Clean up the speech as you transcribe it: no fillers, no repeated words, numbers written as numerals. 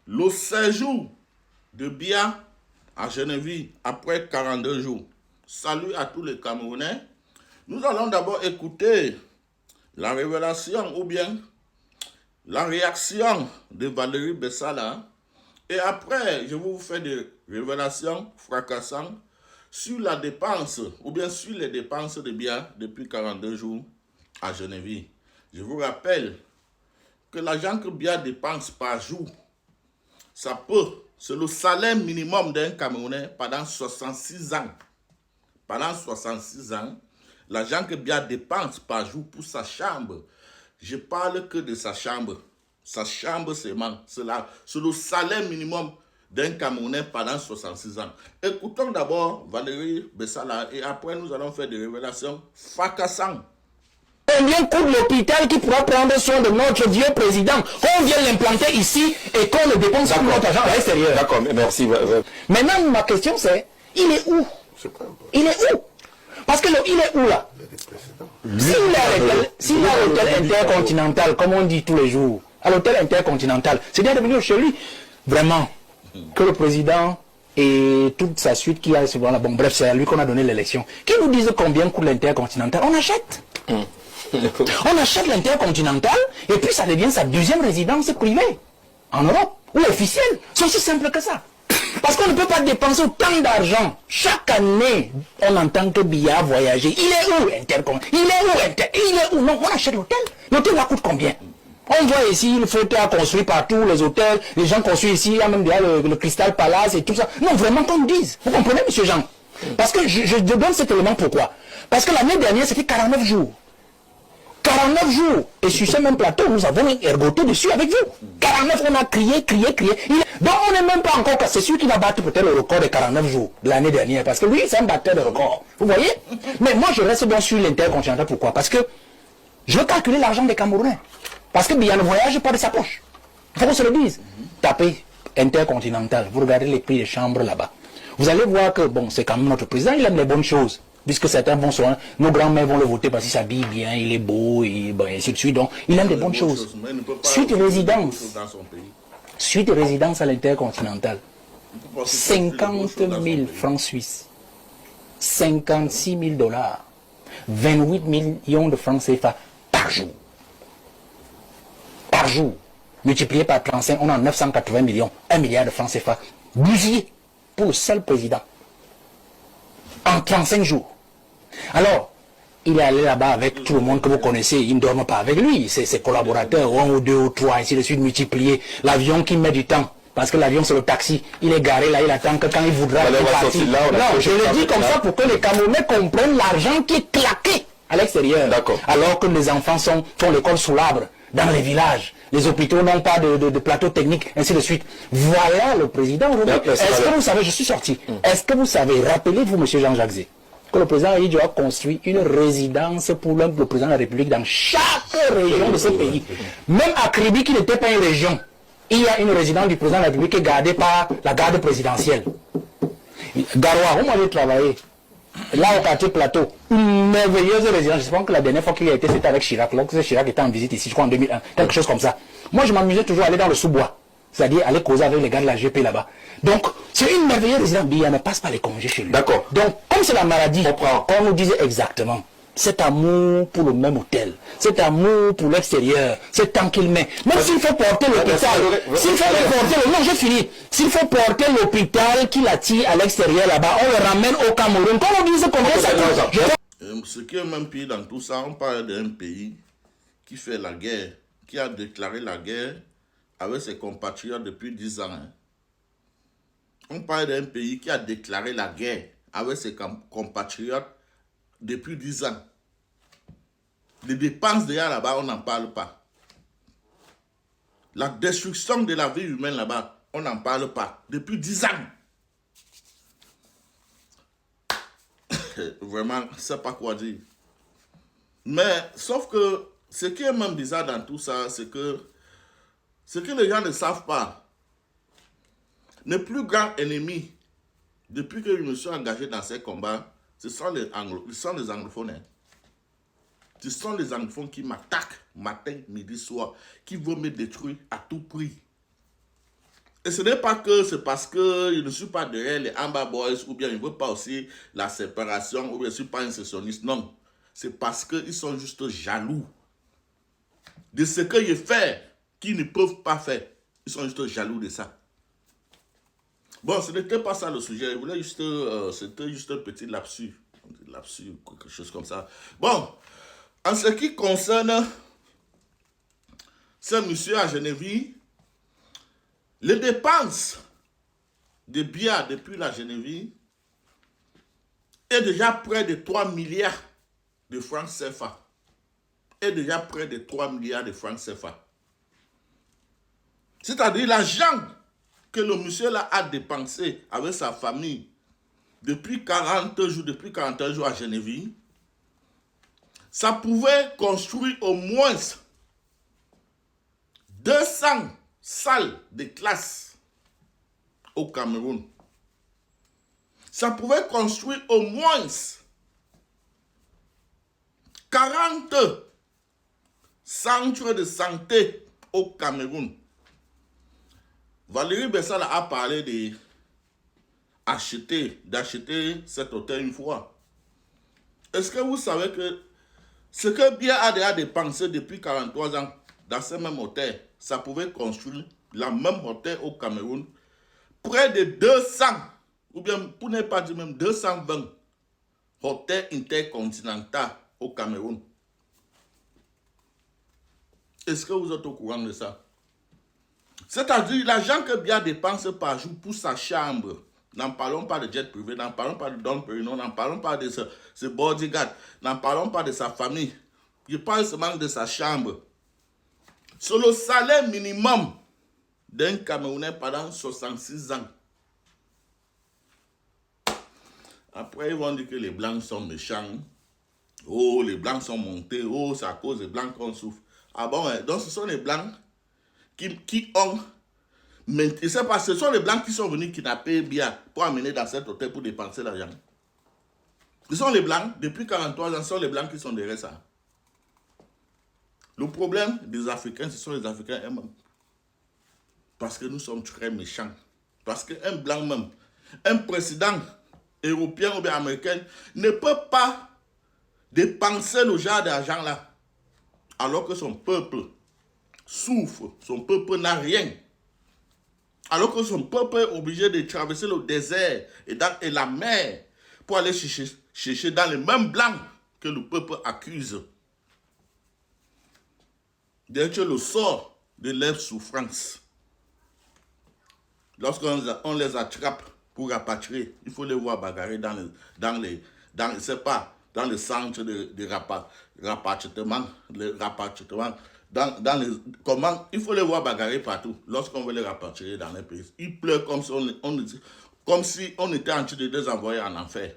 le séjour de Biya à Geneviève après 42 jours. Salut à tous les Camerounais. Nous allons d'abord écouter la révélation ou bien la réaction de Valérie Bessala. Et après, je vais vous faire des révélations fracassantes sur la dépense ou bien sur les dépenses de Biya depuis 42 jours à Geneviève. Je vous rappelle que l'argent que Biya dépense par jour, c'est le salaire minimum d'un Camerounais pendant 66 ans. Pendant 66 ans, l'argent que Biya dépense par jour pour sa chambre, je parle que de sa chambre. Sa chambre seulement, c'est le salaire minimum d'un Camerounais pendant 66 ans. Écoutons d'abord Valérie Bessala et après nous allons faire des révélations fracassantes. Combien coûte l'hôpital qui pourra prendre soin de notre vieux président qu'on vient l'implanter ici et qu'on le dépense tout notre argent à l'extérieur? D'accord, merci. Maintenant, ma question c'est, il est où? Il est où? Parce que il est où là? S'il a l'hôtel intercontinental, comme on dit tous les jours, à l'hôtel intercontinental, c'est bien de venir chez lui. Vraiment, que le président et toute sa suite qui a souvent là, bon bref, c'est à lui qu'on a donné l'élection. Qui nous dise combien coûte l'intercontinental? On achète. On achète l'intercontinental et puis ça devient sa deuxième résidence privée en Europe ou officielle. C'est aussi simple que ça. Parce qu'on ne peut pas dépenser autant d'argent. Chaque année, on entend que Biya a voyagé. Il est où Il est où Non, on achète l'hôtel. L'hôtel là coûte combien? On voit ici, le fauteuil a construit partout, les hôtels, les gens construisent ici, il y a même le Crystal Palace et tout ça. Non, vraiment qu'on dise. Vous comprenez, monsieur Jean? Parce que je donne cet élément pourquoi? Parce que l'année dernière, c'était 49 jours. 49 jours. Et sur ce même plateau, nous avons ergoté dessus avec vous. 49, on a crié. Donc on n'est même pas encore... C'est sûr qu'il va battre peut-être le record de 49 jours de l'année dernière. Parce que lui, c'est un batteur de record. Vous voyez? Mais moi, je reste bien sur l'intercontinental. Pourquoi? Parce que je veux calculer l'argent des Camerounais. Parce que Biya ne voyage pas de sa poche. Il faut qu'on se le dise. Tapez intercontinental. Vous regardez les prix des chambres là-bas. Vous allez voir que, bon, c'est quand même notre président, il aime les bonnes choses. Puisque certains vont sur nos grands-mères vont le voter parce qu'il s'habille bien, il est beau, et bon, ainsi de suite. Donc, il aime des bonnes choses. Suite résidence à l'intercontinental. 50 000 francs suisses. 56 000 dollars. 28 millions de francs CFA par jour. Par jour. Multiplié par 35, on a 980 millions. 1 milliard de francs CFA. Bousillé pour le seul président. En 35 jours. Alors, il est allé là-bas avec tout le monde que vous connaissez, il ne dorme pas avec lui, ses collaborateurs, 1 ou 2 ou 3, ainsi de suite, multiplier. L'avion qui met du temps, parce que l'avion c'est le taxi, il est garé là, il attend que quand il voudra partir. Non, je le dis comme ça pour que les Camerounais comprennent l'argent qui est claqué à l'extérieur. Alors que les enfants font l'école sous l'arbre, dans les villages. Les hôpitaux n'ont pas de plateau technique, ainsi de suite. Voilà le président aujourd'hui. Est-ce que vous savez, je suis sorti, est-ce que vous savez, rappelez-vous, monsieur Jean-Jacques Zé, que le président Aïdjo a construit une résidence pour le président de la République dans chaque région de ce pays. Même à Kribi, qui n'était pas une région, il y a une résidence du président de la République qui est gardée par la garde présidentielle. Garoua, où m'avez travaillé? Là, au quartier Plateau, une merveilleuse résidence. Je pense que la dernière fois qu'il a été, c'était avec Chirac. Lorsque Chirac était en visite ici, je crois en 2001, quelque chose comme ça. Moi, je m'amusais toujours à aller dans le sous-bois. C'est-à-dire aller causer avec les gars de la GP là-bas. Donc, c'est une merveilleuse résidence. Biya ne passe pas les congés chez lui. D'accord. Donc, comme c'est la maladie, on nous disait exactement, cet amour pour le même hôtel, cet amour pour l'extérieur, c'est tant qu'il met. Même s'il faut porter l'hôpital, s'il faut porter non, j'ai fini. S'il faut porter l'hôpital qui l'attire à l'extérieur là-bas, on le ramène au Cameroun. Comme on disait combien ça coûte. Ce qui est même pire dans tout ça, on parle d'un pays qui fait la guerre, qui a déclaré la guerre avec ses compatriotes depuis 10 ans. On parle d'un pays qui a déclaré la guerre avec ses compatriotes depuis 10 ans. Les dépenses déjà là-bas, on n'en parle pas. La destruction de la vie humaine là-bas, on n'en parle pas. Depuis 10 ans. Vraiment, je ne sais pas quoi dire. Mais, sauf que, ce qui est même bizarre dans tout ça, c'est que ce que les gens ne savent pas, le plus grand ennemi, depuis que je me suis engagé dans ces combats, ce sont les anglophones. Hein. Ce sont les anglophones qui m'attaquent matin, midi, soir, qui veulent me détruire à tout prix. Et ce n'est pas que c'est parce que je ne suis pas derrière les Amba Boys ou bien je ne veux pas aussi la séparation ou bien je ne suis pas un sécessionniste. Non, c'est parce qu'ils sont juste jaloux de ce que je fais qu'ils ne peuvent pas faire. Ils sont juste jaloux de ça. Bon, ce n'était pas ça le sujet. Je voulais juste, c'était juste un petit lapsus, quelque chose comme ça. Bon, en ce qui concerne ce monsieur à Geneviève, les dépenses de Biya depuis la Geneviève est déjà près de 3 milliards de francs CFA. Est déjà près de 3 milliards de francs CFA. C'est-à-dire l'argent que le monsieur là a dépensé avec sa famille depuis 40 jours, depuis 41 jours à Geneviève, ça pouvait construire au moins 200 salles de classe au Cameroun. Ça pouvait construire au moins 40 centres de santé au Cameroun. Valérie Bessal a parlé d'acheter cet hôtel une fois. Est-ce que vous savez que ce que Biya a déjà dépensé depuis 43 ans dans ce même hôtel, ça pouvait construire la même hôtel au Cameroun, près de 200, ou bien pour ne pas dire même 220 hôtels intercontinentaux au Cameroun. Est-ce que vous êtes au courant de ça? C'est-à-dire l'argent que Biya dépense par jour pour sa chambre. N'en parlons pas de jet privé, n'en parlons pas de Don Perignon, n'en parlons pas de ce bodyguard, n'en parlons pas de sa famille. Je parle seulement de sa chambre. C'est le salaire minimum d'un Camerounais pendant 66 ans. Après, ils vont dire que les Blancs sont méchants. Oh, les Blancs sont montés. Oh, c'est à cause des Blancs qu'on souffre. Ah bon, ouais. Donc ce sont les Blancs qui ont... Mais c'est pas, ce sont les Blancs qui sont venus kidnapper Biya pour amener dans cet hôtel pour dépenser l'argent. Ce sont les Blancs, depuis 43 ans, ce sont les Blancs qui sont derrière ça. Le problème des Africains, ce sont les Africains eux-mêmes. Parce que nous sommes très méchants. Parce qu'un Blanc même, un président européen ou bien américain ne peut pas dépenser le genre d'argent là. Alors que son peuple souffre, son peuple n'a rien. Alors que son peuple est obligé de traverser le désert et la mer pour aller chercher dans les mêmes Blancs que le peuple accuse d'être le sort de leur souffrance. Lorsqu'on les attrape pour rapatrier, il faut les voir bagarrer dans le centre de rapatriement, comment il faut les voir bagarrer partout lorsqu'on veut les rapatrier dans les pays. Ils pleurent comme si on était en train de les envoyer en enfer.